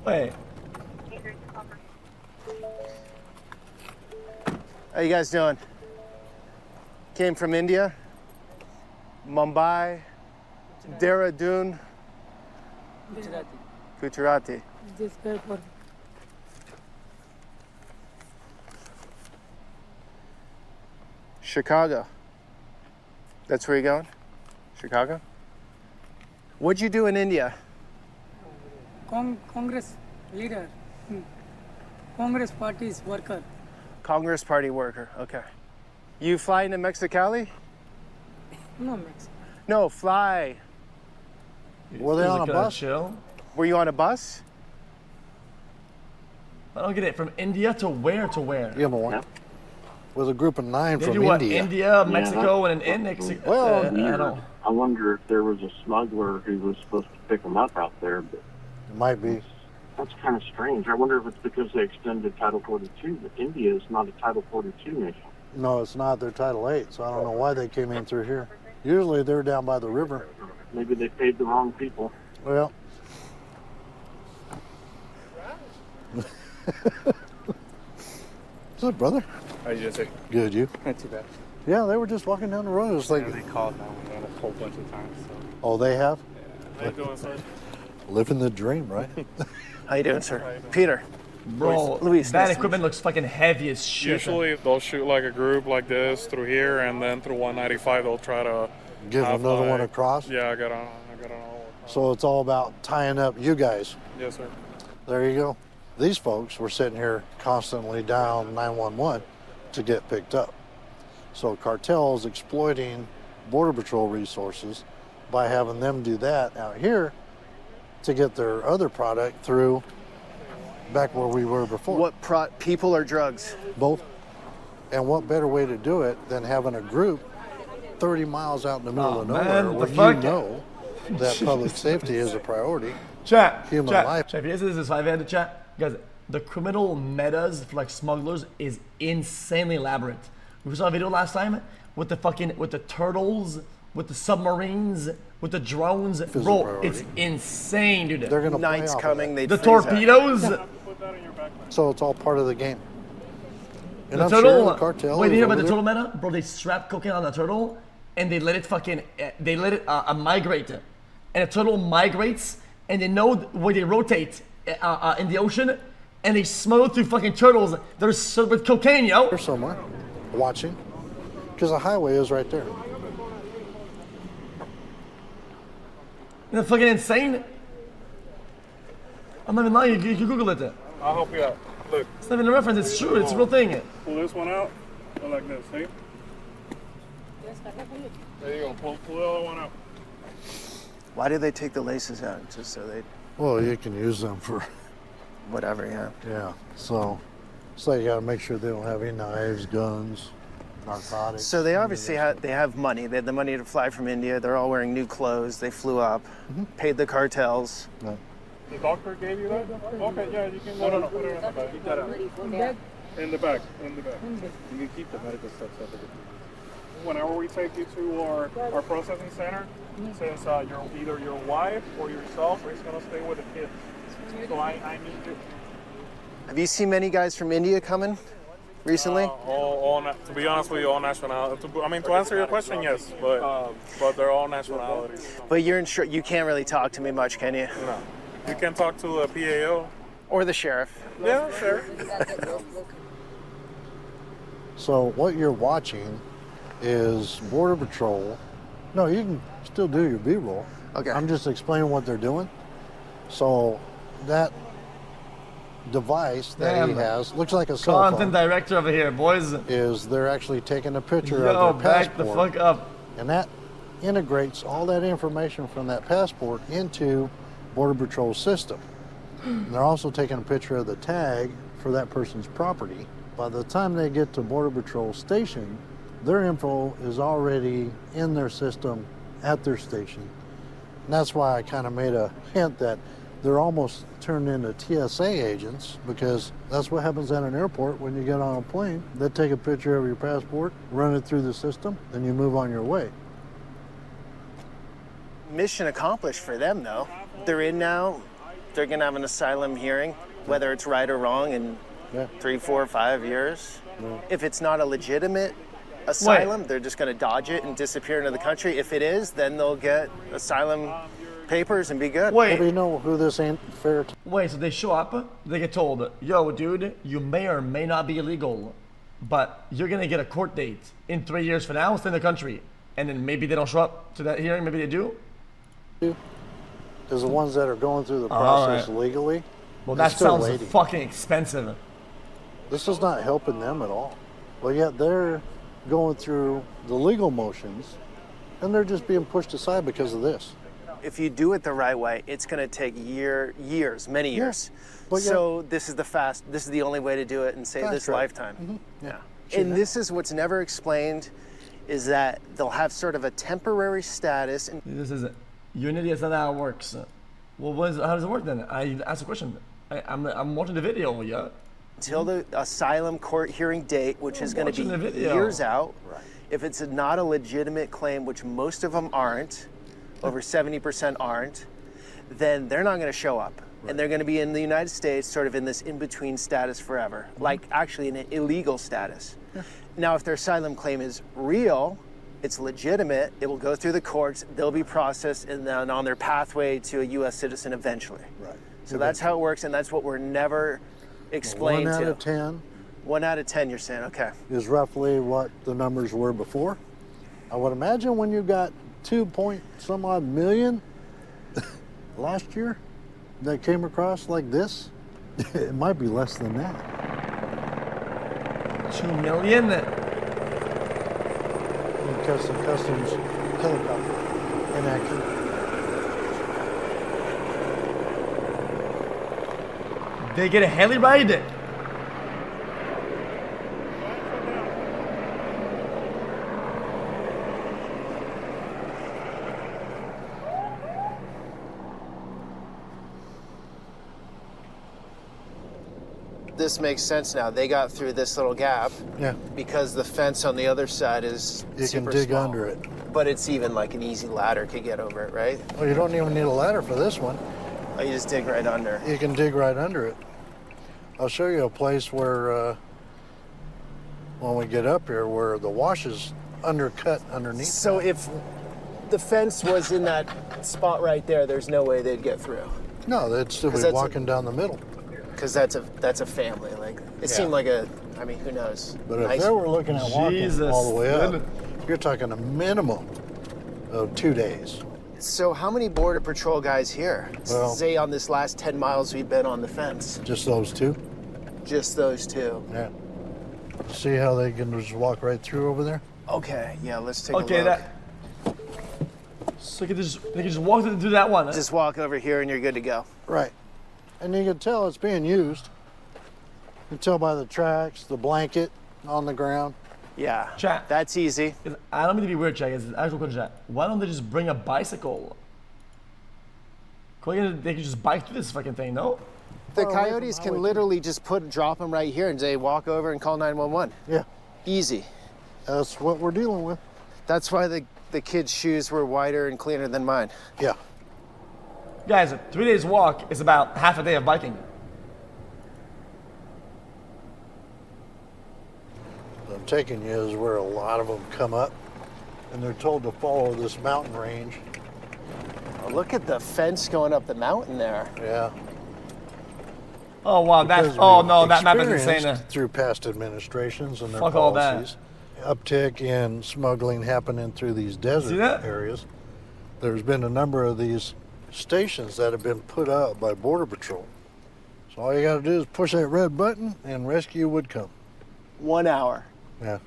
Wait. How you guys doing? Came from India, Mumbai, Dehradun, Gujarati. This guy for Chicago. That's where you're going? Chicago? What'd you do in India? Congress leader, Congress party's worker. Congress Party worker, okay. You flying to Mexicali? No, Mexico. No, fly. Were they on a bus? Chill. Were you on a bus? I don't get it. From India to where to where? Yeah, boy. With a group of 9 They from do what? India. India, Mexico, and an in Mexico. Well, I don't. I wonder if there was a smuggler who was supposed to pick them up out there, but It might be. that's kind of strange. I wonder if it's because they extended Title 42, but India is not a Title 42 nation. No, it's not. They're Title 8, so I don't know why they came in through here. Usually they're down by the river. Maybe they paid the wrong people. Well. What's up, brother? How you doing? Good, you? Not too bad. Yeah, they were just walking down the road. It was like, They called 911 a whole bunch of times. So. oh, they have? How you doing, sir? Living the dream, right? How you doing, sir? Peter. Bro, Luis, that nice to equipment looks fucking heavy as shit. Usually they'll shoot like a group like this through here, and then through 195 they'll try to Give have, another like- one across? Yeah, I got on all. So it's all about tying up you guys. Yes, sir. There you go. These folks were sitting here constantly down 911 to get picked up. So Cartel is exploiting Border Patrol resources by having them do that out here to get their other product through back where we were before. What people or drugs? Both. And what better way to do it than having a group 30 miles out in the middle of nowhere man, where the you fuck? know that public safety is a priority. Chat, Human chat, life. chat. If this is 500 chat, guys, the criminal metas for like smugglers is insanely elaborate. We saw a video last time with the turtles, with the submarines, with the drones. Bro, priority. it's insane, dude. They're gonna play Night's off of coming, that. they The torpedoes. So it's all part of the game. And The I'm turtle. sure the Cartel Wait, is you hear about over the there. turtle meta? Bro, they strap cocaine on the turtle and they let it migrate. And the turtle migrates and they know where they rotate in the ocean and they smuggle through fucking turtles that are served with cocaine, yo. Here somewhere, watching, because the highway is right there. Isn't that fucking insane? I'm not even lying, you can Google it. I'll help you out. Look, It's not even a reference, it's true, it's a real thing. pull this one out. Go like this, see? There you go. Pull the other one out. Why do they take the laces out? Just so they, Well, you can use them for, whatever, yeah. yeah. So you got to make sure they don't have any knives, guns, narcotics. So they obviously have money. They had the money to fly from India. They're all wearing new clothes. They flew up, paid the cartels. No. The doctor gave you that? Okay, yeah, you can go. No, put it in the bag. Keep that out. In the bag. You can keep the medical stuff separate. Whenever we take you to our processing center, since you're either your wife or yourself, or he's gonna stay with the kids. So I need you. Have you seen many guys from India coming recently? To be honest with you, all nationalities. I mean, to answer your question, yes, but they're all nationalities. But you're you can't really talk to me much, can you? No, you can talk to the PAO. Or the sheriff. Yeah, sure. So what you're watching is Border Patrol. No, you can still do your B-roll. Okay. I'm just explaining what they're doing. So that device that he Damn. has looks like a cell Content phone. director over here, boys. Is they're actually taking a picture Yo, of their back the passport, fuck up. and that integrates all that information from that passport into Border Patrol's system. And they're also taking a picture of the tag for that person's property. By the time they get to Border Patrol station, their info is already in their system at their station. And that's why I kind of made a hint that they're almost turned into TSA agents, because that's what happens at an airport when you get on a plane. They take a picture of your passport, run it through the system, then you move on your way. Mission accomplished for them, though. They're in now. They're going to have an asylum hearing, whether it's right or wrong, in 3, 4, 5 years. If it's not a legitimate asylum, they're just going to dodge it and disappear into the country. If it is, then they'll get asylum papers and be good. Wait. Well, you know who this ain't fair to? Wait, so they show up, they get told, yo, dude, you may or may not be illegal, but you're gonna get a court date in 3 years from now, stay in the country. And then maybe they don't show up to that hearing, maybe they do? Because the ones that are going through the process legally, well, that still sounds waiting. fucking expensive. This is not helping them at all. But yet they're going through the legal motions, and they're just being pushed aside because of this. If you do it the right way, it's going to take years, many years. But so this is the only way to do it and save this lifetime. Yeah. And this is what's never explained, is that they'll have sort of a temporary status. And This is Unity, is not how it works. Well, how does it work then? I asked a question. I'm watching the video, yeah? Until the asylum court hearing date, which is going to be years out, if it's not a legitimate claim, which most of them aren't, over 70% aren't, then they're not going to show up. And they're going to be in the United States sort of in this in-between status forever, like actually in an illegal status. Now, if their asylum claim is real, it's legitimate, it will go through the courts, they'll be processed, and then on their pathway to a U.S. citizen eventually. Right. So that's how it works, and that's what we're never explained to. 1 out of 10. 1 out of 10, you're saying, okay. Is roughly what the numbers were before. I would imagine when you got 2-point-some odd million last year that came across like this, it might be less than that. 2 million? Because the customs helicopter in action. They get a heli ride? This makes sense now. They got through this little gap because the fence on the other side is You super can dig small. under it. But it's even like an easy ladder could get over it, right? Well, you don't even need a ladder for this one. Oh, you just dig right under. You can dig right under it. I'll show you a place where, when we get up here, where the wash is undercut underneath. So if the fence was in that spot right there, there's no way they'd get through. No, they'd still be walking down the middle. Because that's a family. Like it seemed like I mean, who knows? But if they were looking at walking all the way up, you're talking a minimum of 2 days. So how many Border Patrol guys here? Well, say on this last 10 miles we've been on the fence. Just those two? Just those two. Yeah. See how they can just walk right through over there? Okay, yeah, let's take a look. So they can just walk through that one. Just walk over here and you're good to go. Right. And you can tell it's being used. You can tell by the tracks, the blanket on the ground. Yeah, Chat. that's easy. I don't mean to be weird, chat. It's an actual question, chat. Why don't they just bring a bicycle? They can just bike through this fucking thing, no? The coyotes can literally just drop them right here and say walk over and call 911. Yeah. Easy. That's what we're dealing with. That's why the kids' shoes were wider and cleaner than mine. Yeah. Guys, a 3 days walk is about half a day of biking. What I'm taking you is where a lot of them come up, and they're told to follow this mountain range. Oh, look at the fence going up the mountain there. Yeah. Oh wow, Because that map is experienced insane. through past administrations and their Fuck all that. policies. Uptick in smuggling happening through these desert areas. There's been a number of these stations that have been put out by Border Patrol. So all you got to do is push that red button and rescue would come. 1 hour. Yeah.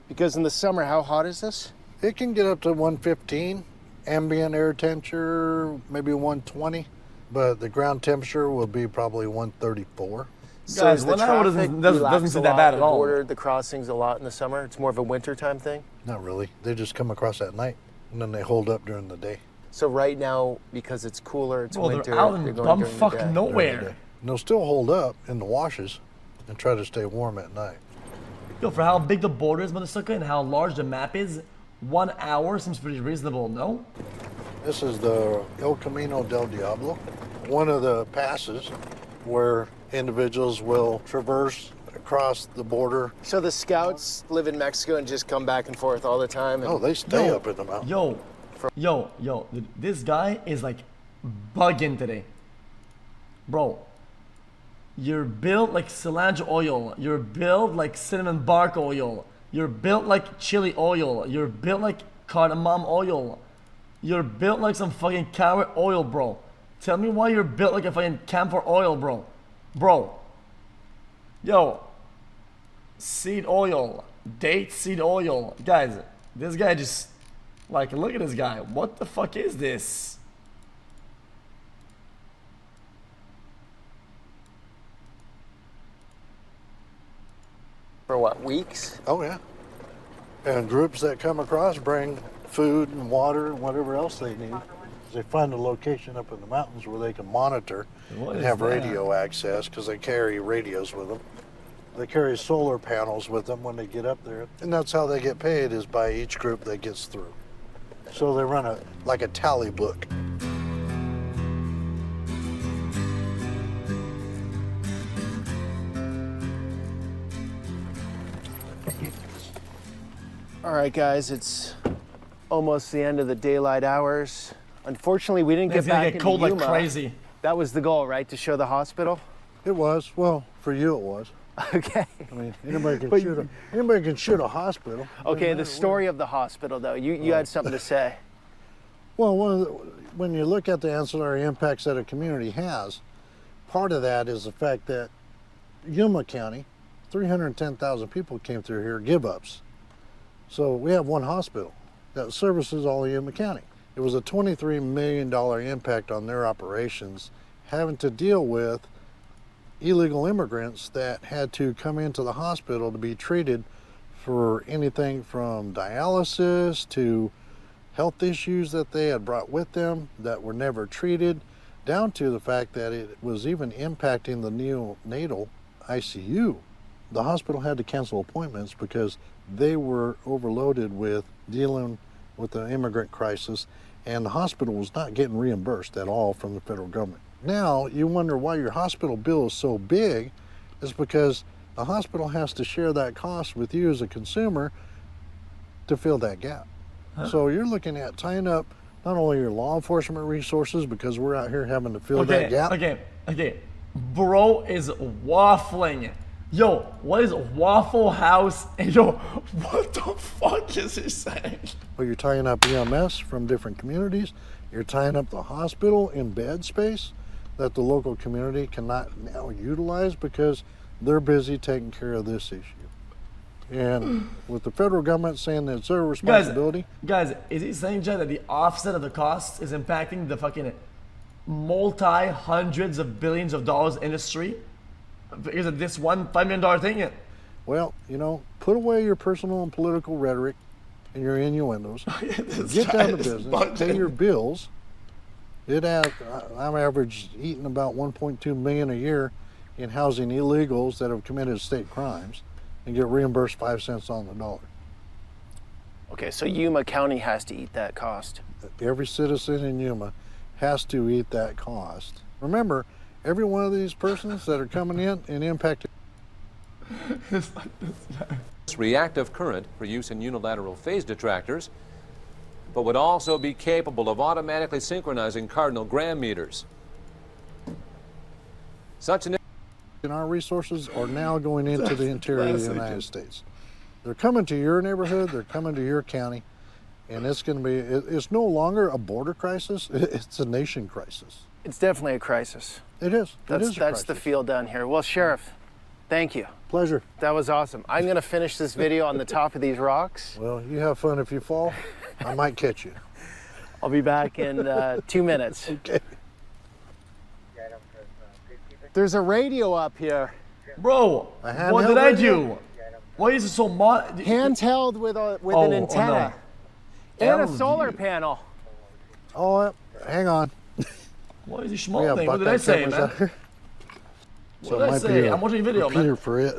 Because in the summer, how hot is this? It can get up to 115. Ambient air temperature, maybe 120. But the ground temperature will be probably 134. So Guys, is the 1 hour traffic doesn't seem that bad at all. The border, the crossings a lot in the summer? It's more of a wintertime thing? Not really. They just come across at night. and then they hold up during the day. So right now, because it's cooler, it's Bro, winter, they're out in going dumb during the fuck day. During the nowhere. day. And they'll still hold up in the washes and try to stay warm at night. Yo, for how big the border is, Motherfucker, and how large the map is, 1 hour seems pretty reasonable, no? This is the El Camino del Diablo, one of the passes where individuals will traverse across the border. So the scouts live in Mexico and just come back and forth all the time? And Oh, they stay Yo, up in the mountains. Yo, dude, this guy is like bugging today. Bro, you're built like cilantro oil. You're built like cinnamon bark oil. You're built like chili oil. You're built like cardamom oil. You're built like some fucking carrot oil, bro. Tell me why you're built like a fucking camphor oil, bro. Bro. Yo. Seed oil. Date seed oil. Guys, this guy just, like, look at this guy. What the fuck is this? For what, weeks? Oh, yeah. And groups that come across bring food and water and whatever else they need. They find a location up in the mountains where they can monitor What and is have that? radio access because they carry radios with them. They carry solar panels with them when they get up there. And that's how they get paid, is by each group that gets through. So they run like a tally book. All right, guys, it's almost the end of the daylight hours. Unfortunately, we didn't It's get gonna back get into cold like Yuma. crazy. That was the goal, right? To show the hospital? It was. Well, for you it was. Okay. I mean, anybody can, But- anybody can shoot a hospital. Okay, Doesn't the matter story of the hospital, though. You had something to say. Well, when you look at the ancillary impacts that a community has, part of that is the fact that Yuma County, 310,000 people came through here, give-ups. So we have one hospital that services all of Yuma County. It was a $23 million impact on their operations, having to deal with illegal immigrants that had to come into the hospital to be treated for anything from dialysis to health issues that they had brought with them that were never treated, down to the fact that it was even impacting the neonatal ICU. The hospital had to cancel appointments because they were overloaded with dealing with the immigrant crisis, and the hospital was not getting reimbursed at all from the federal government. Now you wonder why your hospital bill is so big. Is because the hospital has to share that cost with you as a consumer to fill that gap. So you're looking at tying up not only your law enforcement resources, because we're out here having to fill that gap. Okay. Bro is waffling. Yo, what is Waffle House? Yo, what the fuck is he saying? Well, you're tying up EMS from different communities. You're tying up the hospital in bed space that the local community cannot now utilize because they're busy taking care of this issue. And with the federal government saying that it's their responsibility. Guys, is he saying, Jay, that the offset of the costs is impacting the fucking multi-hundreds of billions of dollars industry? Because of this one $5 million thing? Well, you know, put away your personal and political rhetoric and your innuendos. Get down to business, pay your bills. I'm average eating about 1.2 million a year in housing illegals that have committed state crimes and get reimbursed 5 cents on the dollar. Okay, so Yuma County has to eat that cost. Every citizen in Yuma has to eat that cost. Remember, every one of these persons that are coming in and impacted. Reactive current for use in unilateral phase detractors, but would also be capable of automatically synchronizing cardinal gram meters. Such an And our resources are now going into the interior of the United States. They're coming to your neighborhood, they're coming to your county, and it's going to be, it's no longer a border crisis, it's a nation crisis. It's definitely a crisis. It is. That's the feel down here. Well, Sheriff, thank you. Pleasure. That was awesome. I'm going to finish this video on the top of these rocks. Well, you have fun. If you fall, I might catch you. I'll be back in 2 minutes. Okay. There's a radio up here. Bro, what did I do? Why is it so handheld with an antenna? Oh, no. And a Hell solar you. panel. Oh, hang on. What is this We small have thing? What did I bucket say, cameras man? out here. What did I it might say? be a I'm watching a video, man. repeater for it.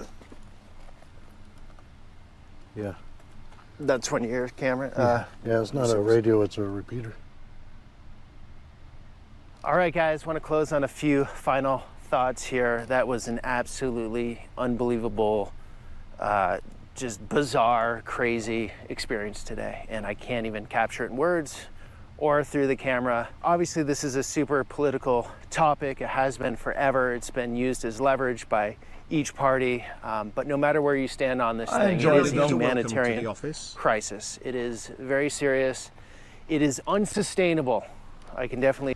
Yeah. That's 20-year camera. Yeah, it's not a radio, it's a repeater. All right, guys, want to close on a few final thoughts here. That was an absolutely unbelievable, just bizarre, crazy experience today. And I can't even capture it in words or through the camera. Obviously, this is a super political topic. It has been forever. It's been used as leverage by each party. But no matter where you stand on this thing, it is a humanitarian crisis. It is very serious. It is unsustainable. I can definitely.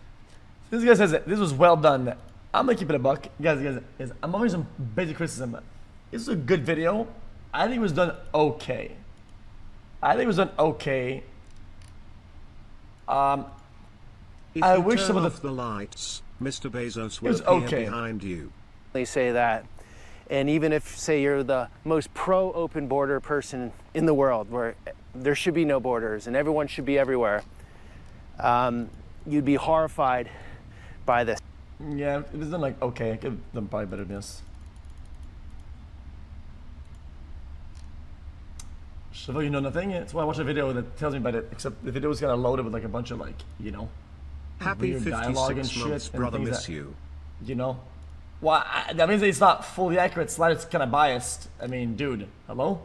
This guy says this was well done. I'm gonna keep it a buck. Guys, I'm offering some basic criticism. This is a good video. I think it was done okay. I wish some of the lights, Mr. Bezos was will appear okay. behind you. They say that. And even if, say, you're the most pro-open border person in the world, where there should be no borders and everyone should be everywhere, you'd be horrified by this. Yeah, it was done like okay. I could have done probably better than this. Chauvel, you know nothing. That's why I watched a video that tells me about it. Except the video was kind of loaded with like a bunch of like, you know, Happy weird dialogue and 56 shit months, and brother, things miss that, you. you know, that means that it's not fully accurate. Slider's kind of biased. I mean, dude, hello.